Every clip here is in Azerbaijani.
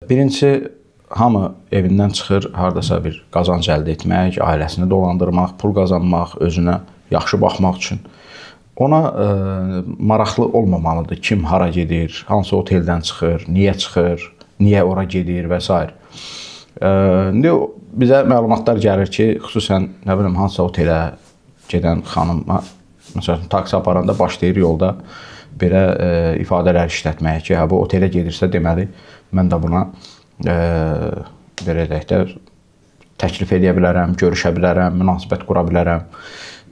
Birincisi, hamı evindən çıxır, hardasa bir qazanc əldə etmək, ailəsini dolandırmaq, pul qazanmaq, özünə yaxşı baxmaq üçün. Ona maraqlı olmamalıdır. Kim hara gedir, hansı oteldən çıxır, niyə ora gedir və s. İndi bizə məlumatlar gəlir ki, xüsusən hansısa otelə gedən xanıma, məsələn, taksi aparanda başlayır yolda belə ifadələr işlətməyə ki, bu otelə gedirsə, deməli, mən də buna belə deyək də təklif edə bilərəm, görüşə bilərəm, münasibət qura bilərəm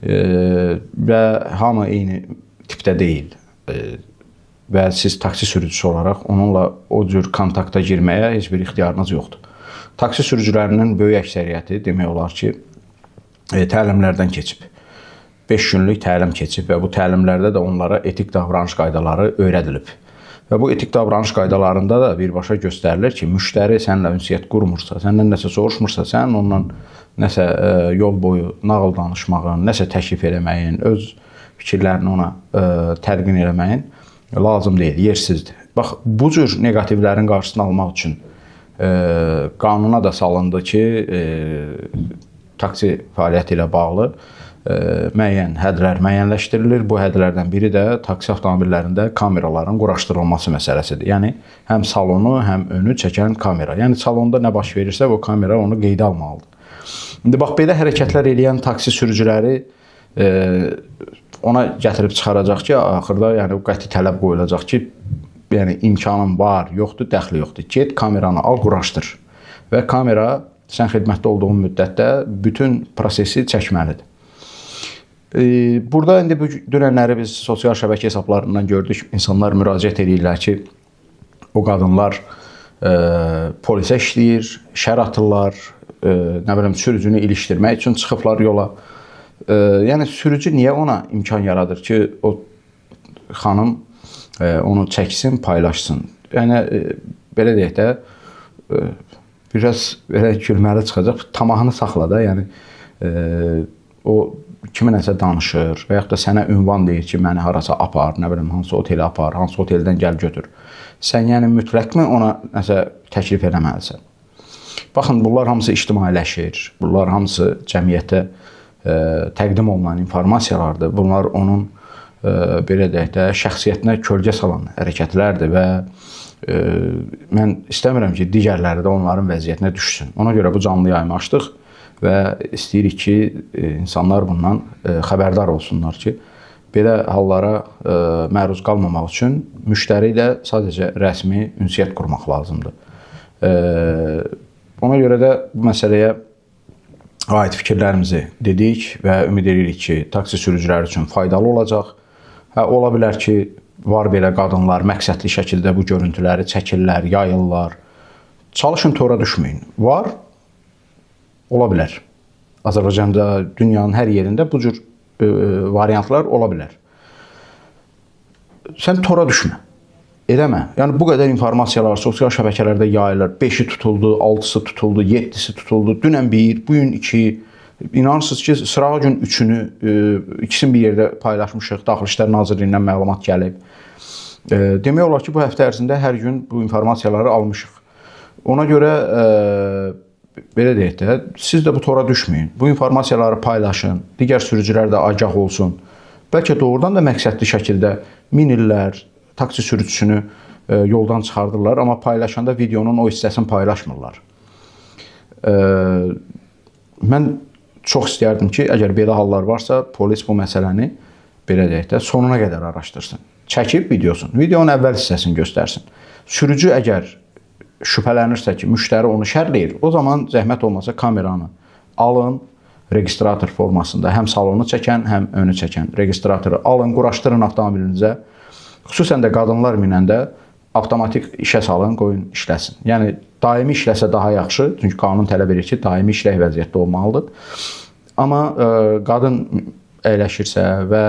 və hamı eyni tipdə deyil və siz taksi sürücüsü olaraq onunla o cür kontakta girməyə heç bir ixtiyarınız yoxdur. Taksi sürücülərinin böyük əksəriyyəti demək olar ki, təlimlərdən keçib. 5 günlük təlim keçib və bu təlimlərdə də onlara etik davranış qaydaları öyrədilib. Və bu etik davranış qaydalarında da birbaşa göstərilir ki, müştəri səninlə ünsiyyət qurmursa, səndən nəsə soruşmursa, sən ondan nəsə yol boyu nağıl danışmağın, nəsə təklif eləməyin, öz fikirlərini ona təlqin eləməyin lazım deyil, yersizdir. Bax, bu cür negativlərin qarşısını almaq üçün qanuna da salındı ki, taksi fəaliyyəti ilə bağlı müəyyən hədlər müəyyənləşdirilir. Bu hədlərdən biri də taksi avtomobillərində kameraların quraşdırılması məsələsidir. Yəni, həm salonu, həm önü çəkən kamera. Yəni, salonda nə baş verirsə, o kamera onu qeydə almalıdır. İndi, bax, belə hərəkətlər eləyən taksi sürücüləri ona gətirib çıxaracaq ki, axırda qəti tələb qoyulacaq ki, yəni, imkanın var, yoxdur, dəxli yoxdur. Get, kameranı al, quraşdır. Və kamera sən xidmətdə olduğun müddətdə bütün prosesi çəkməlidir. Burada indi bu dünənləri biz sosial şəbəkə hesablarından gördük. İnsanlar müraciət edirlər ki, o qadınlar polisə işləyir, şər atırlar, sürücünü ilişdirmək üçün çıxıblar yola. Yəni, sürücü niyə ona imkan yaradır ki, o xanım onu çəksin, paylaşsın? Yəni, belə deyək də, biraz gülməli çıxacaq, tamahını saxla da, yəni, o kiminəsə danışır və yaxud da sənə ünvan deyir ki, məni harasa apar, hansı otelə apar, hansı oteldən gəl götür. Sən yəni mütləqmi ona nəsə təklif eləməlisən? Baxın, bunlar hamısı ictimailəşir, bunlar hamısı cəmiyyətə təqdim olunan informasiyalardır. Bunlar onun, belə deyək də, şəxsiyyətinə kölgə salan hərəkətlərdir və mən istəmirəm ki, digərləri də onların vəziyyətinə düşsün. Ona görə bu canlı yayımı açdıq və istəyirik ki, insanlar bundan xəbərdar olsunlar ki, belə hallara məruz qalmamaq üçün müştəri ilə sadəcə rəsmi ünsiyyət qurmaq lazımdır. Ona görə də bu məsələyə aid fikirlərimizi dedik və ümid edirik ki, taksi sürücüləri üçün faydalı olacaq. Ola bilər ki, var belə qadınlar məqsədli şəkildə bu görüntüləri çəkirlər, yayırlar. Çalışın, tora düşməyin. Var, ola bilər. Azərbaycanda, dünyanın hər yerində bu cür variantlar ola bilər. Sən tora düşmə, eləmə. Yəni, bu qədər informasiyalar sosial şəbəkələrdə yayılır. 5-i tutuldu, 6-sı tutuldu, 7-si tutuldu. Dünən 1, bugün 2. İnanırsınız ki, sırağa gün 3-ünü, ikisini bir yerdə paylaşmışıq. Daxili İşlər Nazirliyindən məlumat gəlib. Demək olar ki, bu həftə ərzində hər gün bu informasiyaları almışıq. Ona görə belə deyək də, siz də bu tora düşməyin. Bu informasiyaları paylaşın, digər sürücülər də agah olsun. Bəlkə doğrudan da məqsədli şəkildə minirlər, taksi sürücüsünü yoldan çıxardırlar, amma paylaşanda videonun o hissəsini paylaşmırlar. Mən çox istəyərdim ki, əgər belə hallar varsa, polis bu məsələni belə deyək də, sonuna qədər araşdırsın. Çəkib videosunu, videonun əvvəl hissəsini göstərsin. Sürücü əgər şübhələnirsə ki, müştəri onu şərləyir, o zaman zəhmət olmasa kameranı alın, registrator formasında həm salonu çəkən, həm önü çəkən registratoru alın, quraşdırın avtomobilinizə. Xüsusən də qadınlar minəndə avtomatik işə salın, qoyun işləsin. Yəni, daimi işləsə daha yaxşı, çünki qanun tələb edir ki, daimi işlək vəziyyətdə olmalıdır. Amma qadın əyləşirsə və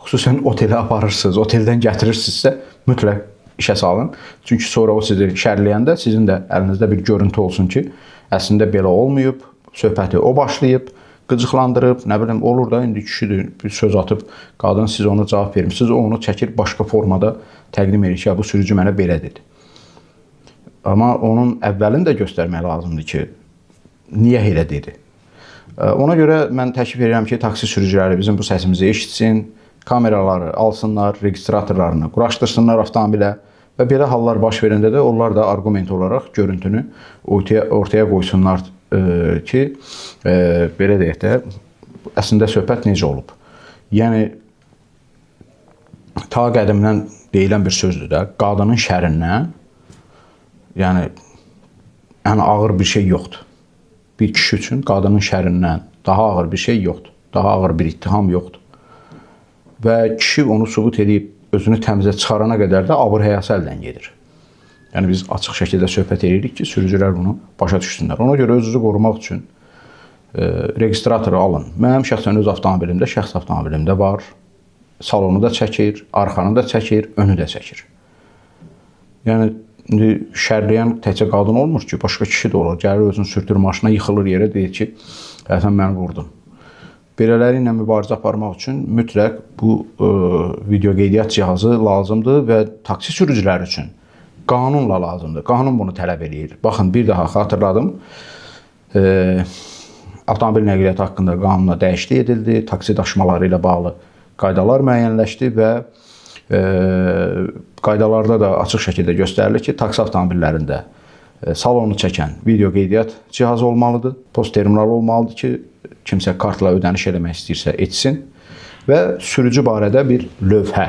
xüsusən otelə aparırsınız, oteldən gətirirsinizsə, mütləq işə salın. Çünki sonra o sizi şərləyəndə sizin də əlinizdə bir görüntü olsun ki, əslində belə olmayıb, söhbəti o başlayıb, qıcıqlandırıb, nə bilim, olur da, indi kişidir, bir söz atıb, qadın siz ona cavab vermişsiniz, o onu çəkir, başqa formada təqdim edir ki, bu sürücü mənə belə dedi. Amma onun əvvəlini də göstərmək lazımdır ki, niyə elə dedi. Ona görə mən təklif edirəm ki, taksi sürücüləri bizim bu səsimizi eşitsin, kameraları alsınlar, registratorlarını quraşdırsınlar avtomobilə və belə hallar baş verəndə də onlar da arqument olaraq görüntünü ortaya qoysunlar ki, belə deyək də, əslində söhbət necə olub. Yəni, ta qədimdən deyilən bir sözdür də, qadının şərindən, yəni, ən ağır bir şey yoxdur. Bir kişi üçün qadının şərindən daha ağır bir şey yoxdur. Daha ağır bir ittiham yoxdur. Və kişi onu sübut edib, özünü təmizə çıxarana qədər də abır həyası əldən gedir. Yəni, biz açıq şəkildə söhbət edirik ki, sürücülər bunu başa düşsünlər. Ona görə özünüzü qorumaq üçün registratoru alın. Mənim şəxsən öz avtomobilimdə, şəxs avtomobilimdə var. Salonu da çəkir, arxanı da çəkir, önü də çəkir. Yəni, şərləyən təkcə qadın olmur ki, başqa kişi də olur. Gəlir özünü sürtür maşına, yıxılır yerə, deyir ki, sən məni vurdun. Belələri ilə mübarizə aparmaq üçün mütləq bu video qeydiyyat cihazı lazımdır və taksi sürücüləri üçün qanunla lazımdır. Qanun bunu tələb edir. Baxın, bir daha xatırladım. Avtomobil nəqliyyatı haqqında qanuna dəyişiklik edildi. Taksi daşımaları ilə bağlı qaydalar müəyyənləşdi və qaydalarda da açıq şəkildə göstərilir ki, taksi avtomobillərində salonu çəkən video qeydiyyat cihazı olmalıdır. Post terminalı olmalıdır ki, kimsə kartla ödəniş eləmək istəyirsə etsin və sürücü barədə bir lövhə,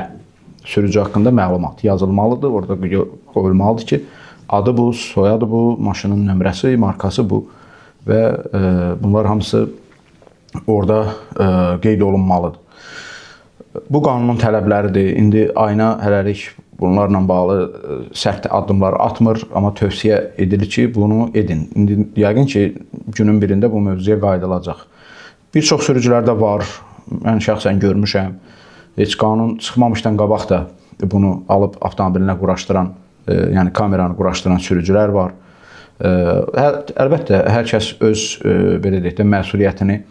sürücü haqqında məlumat yazılmalıdır. Orada qoyulmalıdır ki, adı bu, soyadı bu, maşının nömrəsi, markası bu və bunlar hamısı orada qeyd olunmalıdır. Bu qanunun tələbləridir. İndi ayna hələlik bunlarla bağlı sərt addımlar atmır, amma tövsiyə edilir ki, bunu edin. İndi yəqin ki, günün birində bu mövzuya qayıdılacaq. Bir çox sürücülərdə var, mən şəxsən görmüşəm, heç qanun çıxmamışdan qabaq da bunu alıb avtomobilinə quraşdıran, yəni kameranı quraşdıran sürücülər var. Əlbəttə, hər kəs öz, belə deyək də, məsuliyyətini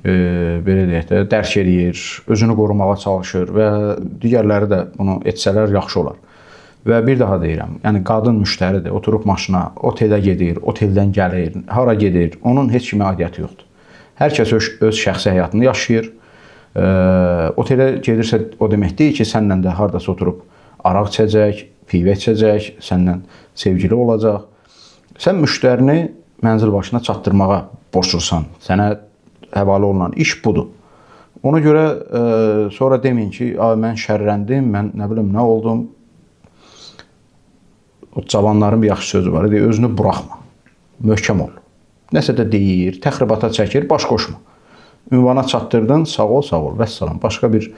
belə deyək də, dərk edir, özünü qorumağa çalışır və digərləri də bunu etsələr yaxşı olar. Və bir daha deyirəm, yəni qadın müştəridir, oturub maşına, otelə gedir, oteldən gəlir, hara gedir, onun heç kimə aidiyyəti yoxdur. Hər kəs öz şəxsi həyatını yaşayır. Otelə gedirsə, o demək deyil ki, səndən də haradasa oturub araq içəcək, pivə içəcək, səndən sevgili olacaq. Sən müştərini mənzil başına çatdırmağa borclusan, sənə həvalə olunan iş budur. Ona görə sonra deməyin ki, mən şərrəndim, mən nə bilim nə oldum. O cavanların bir yaxşı sözü var, deyir, özünü buraxma, möhkəm ol. Nəsə də deyir, təxribata çəkir, baş qoşma. Ünvana çatdırdın, sağ ol, vəssalam. Başqa bir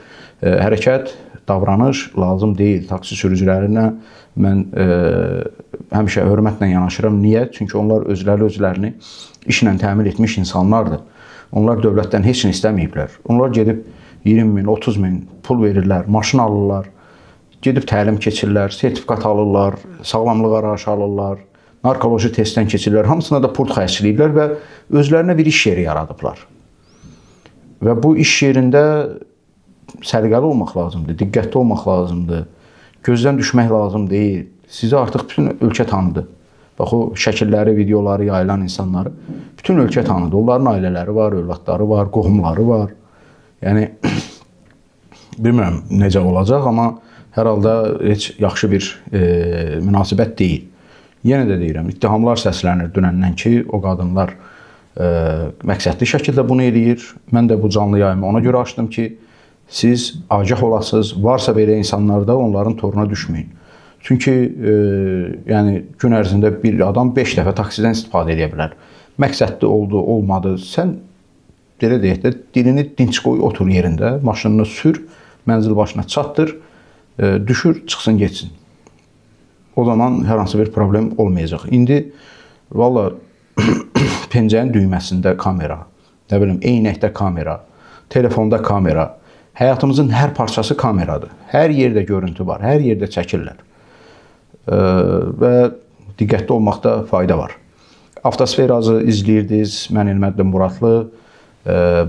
hərəkət, davranış lazım deyil. Taksi sürücülərinə mən həmişə hörmətlə yanaşıram. Niyə? Çünki onlar özlərini işlə təmin etmiş insanlardır. Onlar dövlətdən heç nə istəməyiblər. Onlar gedib 20 min, 30 min pul verirlər, maşın alırlar, gedib təlim keçirlər, sertifikat alırlar, sağlamlıq arayışı alırlar, narkoloji testdən keçirlər. Hamısına da pul xərcləyiblər və özlərinə bir iş yeri yaradıblar. Və bu iş yerində səliqəli olmaq lazımdır, diqqətli olmaq lazımdır, gözdən düşmək lazım deyil. Sizi artıq bütün ölkə tanıdı. Bax, o şəkilləri, videoları yayılan insanları bütün ölkə tanıdı. Onların ailələri var, övladları var, qohumları var. Yəni, bilmirəm necə olacaq, amma hər halda heç yaxşı bir münasibət deyil. Yenə də deyirəm, ittihamlar səslənir dünəndən ki, o qadınlar məqsədli şəkildə bunu eləyir. Mən də bu canlı yayımı ona görə açdım ki, siz agah olasınız, varsa belə insanlarda onların toruna düşməyin. Çünki yəni, gün ərzində bir adam 5 dəfə taksidən istifadə edə bilər. Məqsədli oldu, olmadı. Sən, belə deyək də, dilini dinç qoy, otur yerində, maşınını sür, mənzil başına çatdır, düşür, çıxsın, geçsin. O zaman hər hansı bir problem olmayacaq. İndi, valla, pencəyin düyməsində kamera, nə bilim, eynəkdə kamera, telefonda kamera, həyatımızın hər parçası kameradır. Hər yerdə görüntü var, hər yerdə çəkirlər. Və diqqətli olmaqda fayda var. Avtosferazı izləyirdiniz, mən Elməddin Muradlı.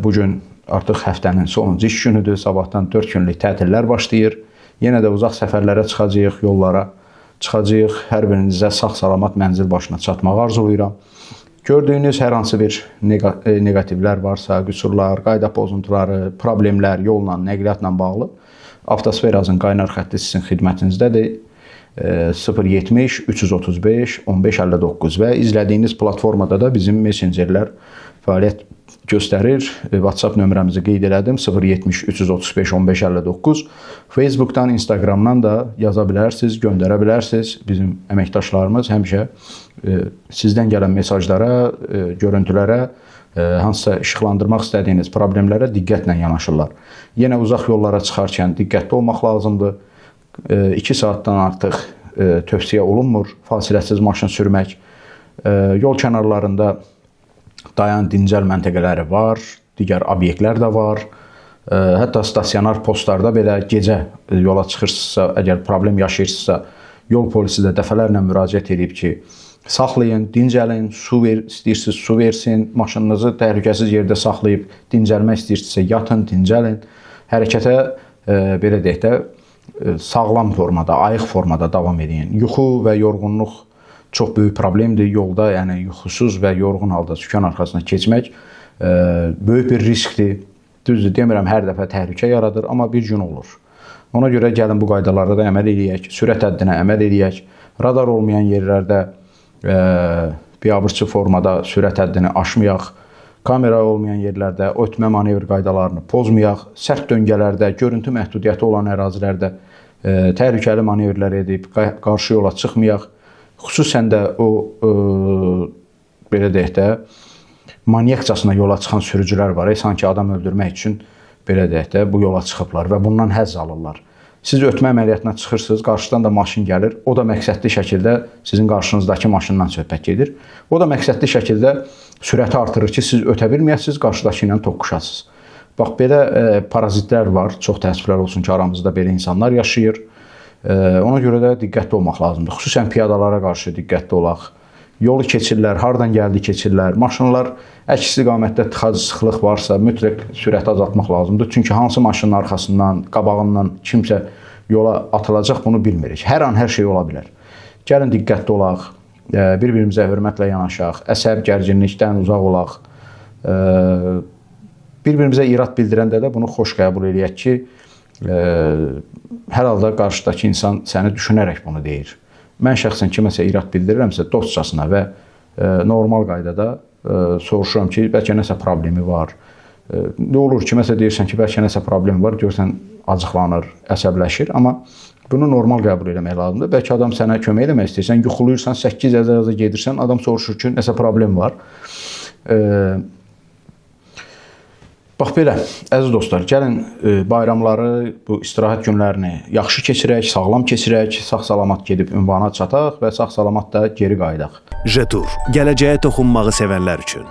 Bugün artıq həftənin sonuncu iş günüdür, sabahdan 4 günlük tətillər başlayır. Yenə də uzaq səfərlərə çıxacağıq, yollara. çıxacağıq. Hər birinizə sağ-salamat mənzil başına çatmağı arzulayıram. Gördüyünüz hər hansı bir neqativlər varsa, qüsurlar, qayda pozuntuları, problemlər yolla, nəqliyyatla bağlı Avtosfer Azın qaynar xətti sizin xidmətinizdədir. 070 335 1559 və izlədiyiniz platformada da bizim messengerlər fəaliyyət göstərir. WhatsApp nömrəmizi qeyd elədim. 070 335 1559. Facebookdan, Instagramdan da yaza bilərsiniz, göndərə bilərsiniz. Bizim əməkdaşlarımız həmişə sizdən gələn mesajlara, görüntülərə, hansısa işıqlandırmaq istədiyiniz problemlərə diqqətlə yanaşırlar. Yenə uzaq yollara çıxarkən diqqətli olmaq lazımdır. 2 saatdan artıq tövsiyə olunmur fasiləsiz maşın sürmək. Yol kənarlarında dayan, dincəl məntəqələri var, digər obyektlər də var. Hətta stasionar postlarda belə gecə yola çıxırsınızsa, əgər problem yaşayırsınızsa, yol polisi də dəfələrlə müraciət edib ki, saxlayın, dincəlin, istəyirsiniz su versin, maşınınızı təhlükəsiz yerdə saxlayıb dincəlmək istəyirsinizsə yatın, dincəlin. Hərəkətə belə deyək də sağlam formada, ayıq formada davam edin. Yuxu və yorğunluq çox böyük problemdir yolda, yəni yuxusuz və yorğun halda sükan arxasına keçmək böyük bir riskdir. Düzdür, demirəm hər dəfə təhlükə yaradır, amma bir gün olur. Ona görə gəlin bu qaydalara da əməl edək, sürət həddinə əməl edək. Radar olmayan yerlərdə biabırçı formada sürət həddini aşmayaq. Kamera olmayan yerlərdə ötmə manevr qaydalarını pozmayaq. Sərt döngələrdə, görüntü məhdudiyyəti olan ərazilərdə təhlükəli manevrlər edib qarşı yola çıxmayaq. Xüsusən də o belə deyək də manyakcasına yola çıxan sürücülər var. Sanki adam öldürmək üçün belə deyək də bu yola çıxıblar və bundan həzz alırlar. Siz ötmə əməliyyatına çıxırsınız, qarşıdan da maşın gəlir. O da məqsədli şəkildə sizin qarşınızdakı maşından söhbət gedir. O da məqsədli şəkildə sürəti artırır ki, siz ötə bilməyəsiniz, qarşıdakı ilə toqquşasınız. Bax, belə parazitlər var. Çox təəssüflər olsun ki, aramızda belə insanlar yaşayır. Ona görə də diqqətli olmaq lazımdır. Xüsusən piyadalara qarşı diqqətli olaq. Yolu keçirlər, hardan gəldi keçirlər. Maşınlar əks istiqamətdə tıxac, sıxlıq varsa mütləq sürəti azaltmaq lazımdır. Çünki hansı maşının arxasından, qabağından kimsə yola atılacaq bunu bilmirik. Hər an hər şey ola bilər. Gəlin diqqətli olaq, bir-birimizə hörmətlə yanaşaq, əsəb, gərginlikdən uzaq olaq. Bir-birimizə irad bildirəndə də bunu xoş qəbul edək ki, hər halda qarşıdakı insan səni düşünərək bunu deyir. Mən şəxsən kiməsə irad bildirirəmsə dostcasına və normal qaydada soruşuram ki, bəlkə nəsə problemi var. Nə olur ki, məsələn deyirsən ki, bəlkə nəsə problemi var, görsən acıqlanır, əsəbləşir, amma bunu normal qəbul etmək lazımdır. Bəlkə adam sənə kömək eləmək istəyirsən, yuxuluyursan, 8 əzə gedirsən, adam soruşur ki, nəsə problem var. Bax belə, əziz dostlar, gəlin bayramları, bu istirahət günlərini yaxşı keçirək, sağlam keçirək, sağ-salamat gedib ünvana çataq və sağ-salamat da geri qayıdaq. Jetur, gələcəyə toxunmağı sevənlər üçün.